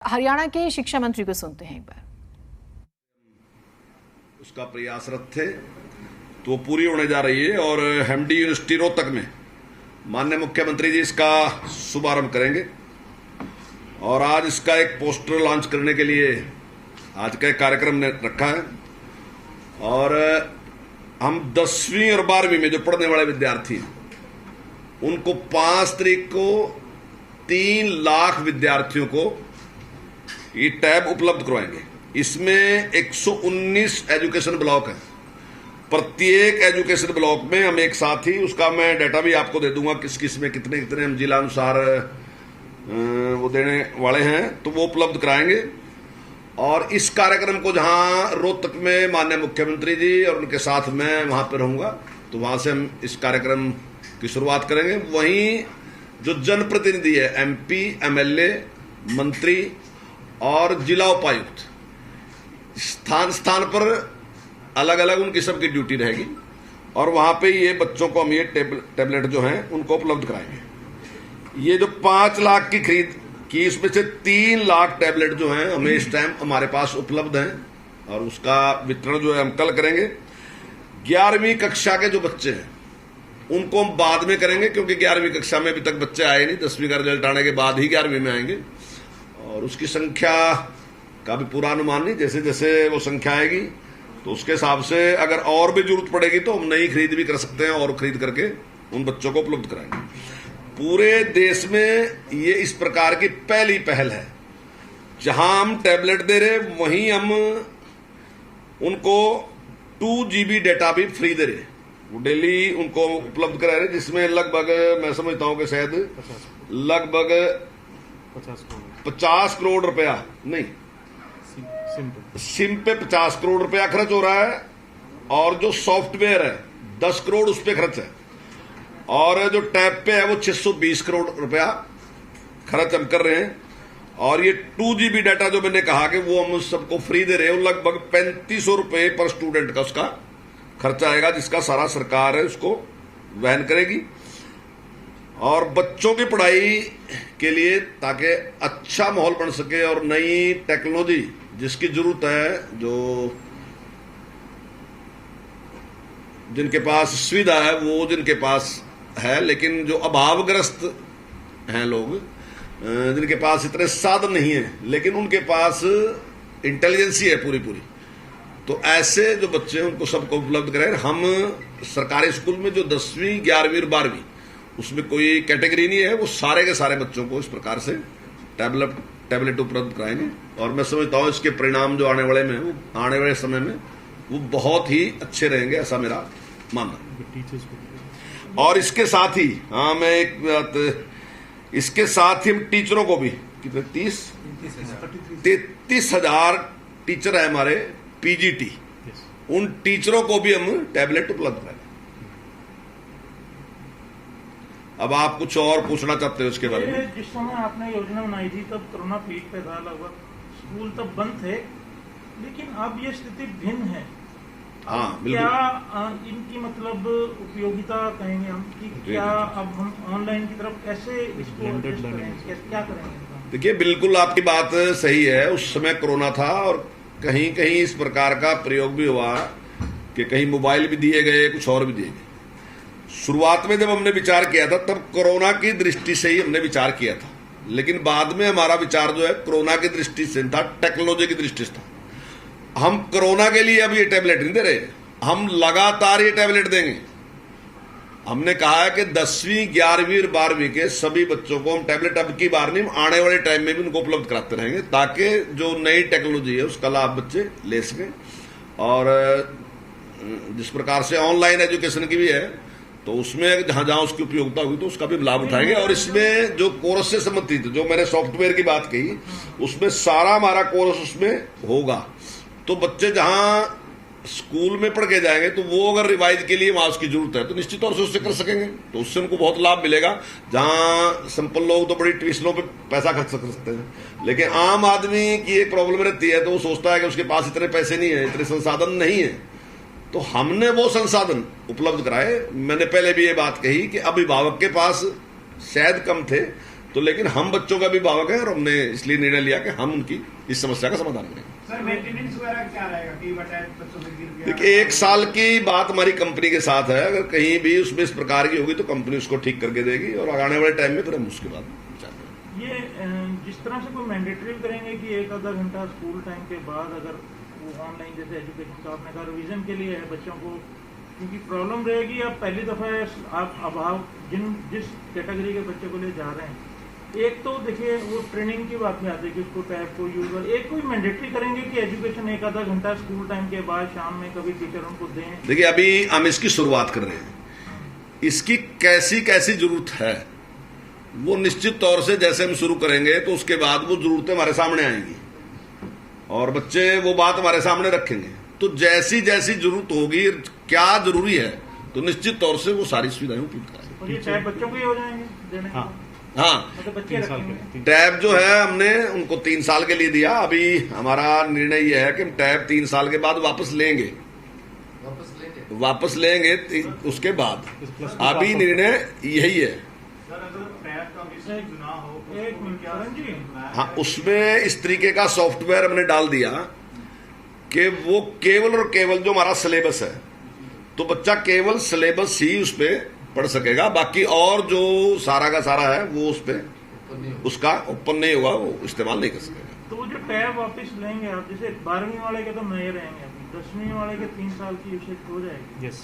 हरियाणा के शिक्षा मंत्री को सुनते हैं एक बार। उसका प्रयासरत थे तो पूरी होने जा रही है और एमडी यूनिवर्सिटी रोहतक में माननीय मुख्यमंत्री जी इसका शुभारंभ करेंगे और आज इसका एक पोस्टर लॉन्च करने के लिए आज का एक कार्यक्रम ने रखा है। और हम 10वीं और 12वीं में जो पढ़ने वाले विद्यार्थी हैं उनको 5 तारीख को 3 लाख विद्यार्थियों को ये टैब उपलब्ध करवाएंगे। इसमें 119 एजुकेशन ब्लॉक है। प्रत्येक एजुकेशन ब्लॉक में हम एक साथ ही उसका मैं डाटा भी आपको दे दूंगा किस किस में कितने कितने हम जिला अनुसार वो देने वाले हैं, तो वो उपलब्ध कराएंगे। और इस कार्यक्रम को जहां रोहतक में माननीय मुख्यमंत्री जी और उनके साथ मैं वहां पर रहूंगा, तो वहां से हम इस कार्यक्रम की शुरुआत करेंगे। वहीं जो जनप्रतिनिधि है, एमपी, एमएलए, मंत्री और जिला उपायुक्त, स्थान स्थान पर अलग अलग उनकी सबकी ड्यूटी रहेगी और वहां पे ये बच्चों को हम ये टैबलेट जो हैं उनको उपलब्ध कराएंगे। ये जो 5 लाख की खरीद की, इसमें से 3 लाख टैबलेट जो हैं हमें इस टाइम हमारे पास उपलब्ध हैं और उसका वितरण जो है हम कल करेंगे। 11वीं कक्षा के जो बच्चे हैं उनको हम बाद में करेंगे, क्योंकि 11वीं कक्षा में अभी तक बच्चे आए नहीं। 10वीं का रिजल्ट आने के बाद ही 11वीं में आएंगे और उसकी संख्या का भी पूरा अनुमान नहीं, जैसे जैसे वो संख्या आएगी तो उसके हिसाब से अगर और भी जरूरत पड़ेगी तो हम नई खरीद भी कर सकते हैं और खरीद करके उन बच्चों को उपलब्ध कराएंगे। पूरे देश में ये इस प्रकार की पहली पहल है। जहां हम टैबलेट दे रहे वहीं हम उनको 2 GB डेटा भी फ्री दे रहे, वो डेली उनको उपलब्ध करा रहे, जिसमें लगभग मैं समझता हूं कि शायद लगभग 50 करोड़ रुपया नहीं, सिम पे 50 करोड़ रुपया खर्च हो रहा है और जो सॉफ्टवेयर है 10 करोड़ उस पे खर्च है और जो टैब पे है वो 620 करोड़ रुपया खर्च हम कर रहे हैं। और ये 2 GB डाटा जो मैंने कहा कि वो हम सबको फ्री दे रहे हैं, लगभग 3500 रुपए पर स्टूडेंट का उसका खर्चा आएगा, जिसका सारा सरकार है उसको वहन करेगी। और बच्चों की पढ़ाई के लिए ताकि अच्छा माहौल बन सके और नई टेक्नोलॉजी जिसकी जरूरत है, जो जिनके पास सुविधा है वो जिनके पास है, लेकिन जो अभावग्रस्त हैं लोग, जिनके पास इतने साधन नहीं है लेकिन उनके पास इंटेलिजेंसी है पूरी, तो ऐसे जो बच्चे हैं उनको सबको उपलब्ध कराएं। हम सरकारी स्कूल में जो 10वीं, 11वीं और 12वीं उसमें कोई कैटेगरी नहीं है, वो सारे के सारे बच्चों को इस प्रकार से टैबलेट उपलब्ध कराएंगे। और मैं समझता हूं इसके परिणाम जो आने वाले समय में वो बहुत ही अच्छे रहेंगे, ऐसा मेरा मानना। और इसके साथ ही मैं एक बात, इसके साथ ही हम टीचरों को भी कितने 33,000 टीचर है हमारे पीजीटी, उन टीचरों को भी हम टैबलेट उपलब्ध कराएंगे। अब आप कुछ और पूछना चाहते हो इसके बारे में? जिस समय आपने योजना बनाई थी तब कोरोना पीक पे था, लगभग स्कूल तब बंद थे, लेकिन अब ये स्थिति भिन्न है। हाँ, क्या इनकी मतलब उपयोगिता कहेंगे हम कि क्या अब हम ऑनलाइन की तरफ कैसे इसको क्या करेंगे? देखिए, बिल्कुल आपकी बात सही है। उस समय कोरोना था और कहीं कहीं इस प्रकार का प्रयोग भी हुआ कि कहीं मोबाइल भी दिए गए, कुछ और भी दिए गए। शुरुआत में जब हमने विचार किया था तब कोरोना की दृष्टि से ही हमने विचार किया था, लेकिन बाद में हमारा विचार जो है कोरोना की दृष्टि से था, टेक्नोलॉजी की दृष्टि से था। हम कोरोना के लिए अब ये टैबलेट नहीं दे रहे, हम लगातार ये टैबलेट देंगे। हमने कहा है कि 10वीं, 11वीं और 12वीं के सभी बच्चों को हम टैबलेट अब की बार नहीं, आने वाले टाइम में भी उनको उपलब्ध कराते रहेंगे, ताकि जो नई टेक्नोलॉजी है उसका लाभ बच्चे ले सकें। और जिस प्रकार से ऑनलाइन एजुकेशन की भी है, तो उसमें जहां जहां उसकी उपयोगिता हुई तो उसका भी लाभ उठाएंगे। और इसमें जो कोर्स से संबंधित, जो मैंने सॉफ्टवेयर की बात कही, उसमें सारा हमारा कोर्स उसमें होगा। तो बच्चे जहां स्कूल में पढ़ के जाएंगे तो वो अगर रिवाइज के लिए वहां उसकी जरूरत है तो निश्चित तौर से उससे कर सकेंगे, तो उससे उनको बहुत लाभ मिलेगा। जहां सिंपल लोग तो बड़ी ट्यूशनों पे पैसा खर्च कर सकते हैं, लेकिन आम आदमी की एक प्रॉब्लम रहती है, तो वो सोचता है कि उसके पास इतने पैसे नहीं है, इतने संसाधन नहीं है। तो हमने वो संसाधन उपलब्ध कराए। मैंने पहले भी ये बात कही कि अभिभावक के पास शायद कम थे, तो लेकिन हम बच्चों का अभिभावक है और हमने इसलिए निर्णय लिया कि हम उनकी इस समस्या का समाधान करेंगे। सर मेंटेनेंस वगैरह क्या रहेगा कि बच्चों से गिर गया? देखिए 1 साल की बात हमारी कंपनी के साथ है, अगर कहीं भी उसमें इस प्रकार की होगी तो कंपनी उसको ठीक करके देगी और आने वाले टाइम में फिर हम उसके बाद विचार करेंगे। ये जिस तरह से कोई मैंडेटरी करेंगे कि 1 आधा घंटा स्कूल टाइम के बाद अगर वो ऑनलाइन जैसे एजुकेशन का आपने कहा रिविजन के लिए है बच्चों को, क्योंकि प्रॉब्लम रहेगी अब पहली दफ़ा आप अभाव जिस कैटेगरी के बच्चे को ले जा रहे हैं, एक तो देखिए वो ट्रेनिंग की बात नहीं आती कि उसको टैब को यूज कर, एक कोई मैंडेटरी करेंगे कि एजुकेशन 1 आधा घंटा स्कूल टाइम के बाद शाम में कभी टीचर उनको दें। देखिए अभी हम इसकी शुरुआत कर रहे हैं, इसकी कैसी कैसी जरूरत है वो निश्चित तौर से जैसे हम शुरू करेंगे तो उसके बाद वो जरूरतें हमारे सामने आएंगी और बच्चे वो बात हमारे सामने रखेंगे। तो जैसी जैसी जरूरत होगी, क्या जरूरी है, तो निश्चित तौर से वो सारी सुविधाएं उपलब्ध कराएंगे। और ये टैब बच्चों को ही हो जाएंगे देने के? हाँ, मतलब बच्चे रखेंगे टैब जो है हमने उनको 3 साल के लिए दिया। अभी हमारा निर्णय यह है कि हम टैब 3 साल के बाद वापस लेंगे उसके बाद। अभी निर्णय यही है। सर अगर टैब का विषय ना हो एक मिनट जी, हाँ, उसमें इस तरीके का सॉफ्टवेयर हमने डाल दिया कि वो केवल और केवल जो हमारा सिलेबस है, तो बच्चा केवल सिलेबस ही उस पर पढ़ सकेगा, बाकी और जो सारा का सारा है वो उस पर उसका ओपन नहीं होगा, वो इस्तेमाल नहीं कर सकेगा। तो वो जो टैब वापस लेंगे आप, जैसे 12वीं वाले के तो नए रहेंगे, 10वीं वाले के 3 साल की यूसेज हो जाएगी। यस।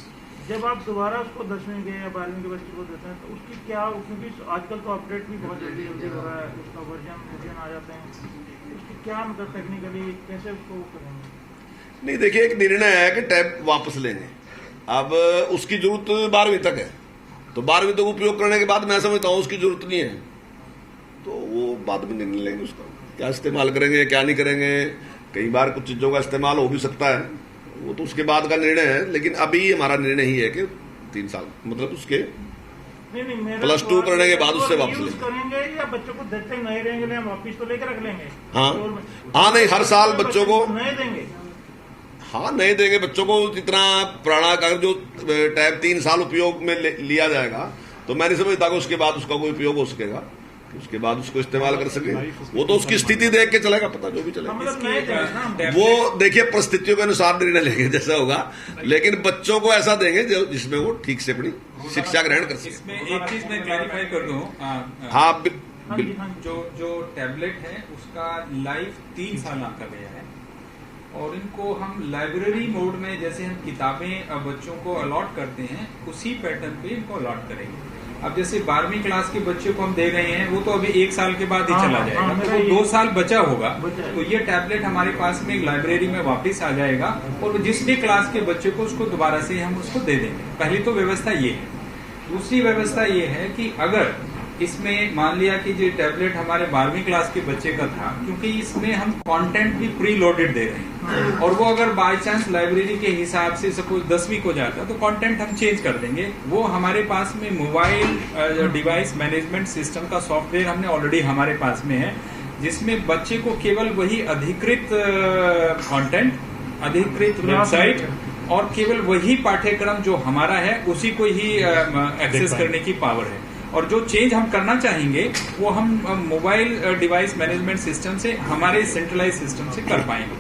जब आप दोबारा उसको 10वीं के या 12वीं के बच्चे को देते हैं तो उसकी क्या, क्योंकि आजकल तो अपडेट भी बहुत जल्दी जल्दी हो रहा है, उसका वर्जन आ जाते हैं, उसकी क्या मतलब टेक्निकली कैसे उसको करेंगे? नहीं, देखिए एक निर्णय है कि टैब वापस लेंगे। अब उसकी जरूरत 12वीं तक है, तो 12वीं तक उपयोग करने के बाद मैं समझता हूँ उसकी जरूरत नहीं है, तो वो बाद में निर्णय लेंगे उसका क्या इस्तेमाल करेंगे क्या नहीं करेंगे। कई बार कुछ चीजों का इस्तेमाल हो भी सकता है, वो तो उसके बाद का निर्णय है, लेकिन अभी हमारा निर्णय ही है कि 3 साल मतलब उसके नहीं, +2 करने के बाद उससे वापस लेंगे। करेंगे या बच्चों को देते नए रहेंगे, हम वापिस तो लेकर रख लेंगे? हाँ नहीं, हर साल बच्चों को नए देंगे। हाँ, नए देंगे बच्चों को। जितना पुराना अगर जो टैब 3 साल उपयोग में लिया जाएगा तो मैं नहीं समझता कि उसके बाद उसका कोई उपयोग हो सकेगा, उसके बाद उसको इस्तेमाल कर सके। वो तो उसकी स्थिति देख के चलेगा, पता जो भी चलेगा वो देखिए परिस्थितियों के अनुसार निर्णय लेंगे जैसा होगा, लेकिन बच्चों को ऐसा देंगे जिसमें वो ठीक से अपनी शिक्षा ग्रहण कर सके। इसमें एक चीज मैं क्लैरिफाई कर दूं। हाँ, जो टैबलेट है उसका लाइफ 3 साल का गया है और इनको हम लाइब्रेरी मोड में जैसे हम किताबें बच्चों को अलॉट करते हैं उसी पैटर्न पे इनको अलॉट करेंगे। अब जैसे 12वीं क्लास के बच्चे को हम दे रहे हैं वो तो अभी 1 साल के बाद ही चला जाएगा, तो वो 2 साल बचा होगा, तो ये टैबलेट हमारे पास में लाइब्रेरी में वापस आ जाएगा और जिस भी क्लास के बच्चे को उसको दोबारा से हम उसको दे देंगे। पहली तो व्यवस्था ये है। दूसरी व्यवस्था ये है कि अगर इसमें मान लिया कि जो टैबलेट हमारे 12वीं क्लास के बच्चे का था, क्योंकि इसमें हम कंटेंट भी प्री लोडेड दे रहे हैं और वो अगर बाय चांस लाइब्रेरी के हिसाब से सपोज 10वीं को जाता तो कंटेंट हम चेंज कर देंगे। वो हमारे पास में मोबाइल डिवाइस मैनेजमेंट सिस्टम का सॉफ्टवेयर हमने ऑलरेडी हमारे पास में है, जिसमें बच्चे को केवल वही अधिकृत कंटेंट, अधिकृत वेबसाइट और केवल वही पाठ्यक्रम जो हमारा है उसी को ही एक्सेस करने की पावर है। और जो चेंज हम करना चाहेंगे वो हम मोबाइल डिवाइस मैनेजमेंट सिस्टम से हमारे सेंट्रलाइज सिस्टम से कर पाएंगे।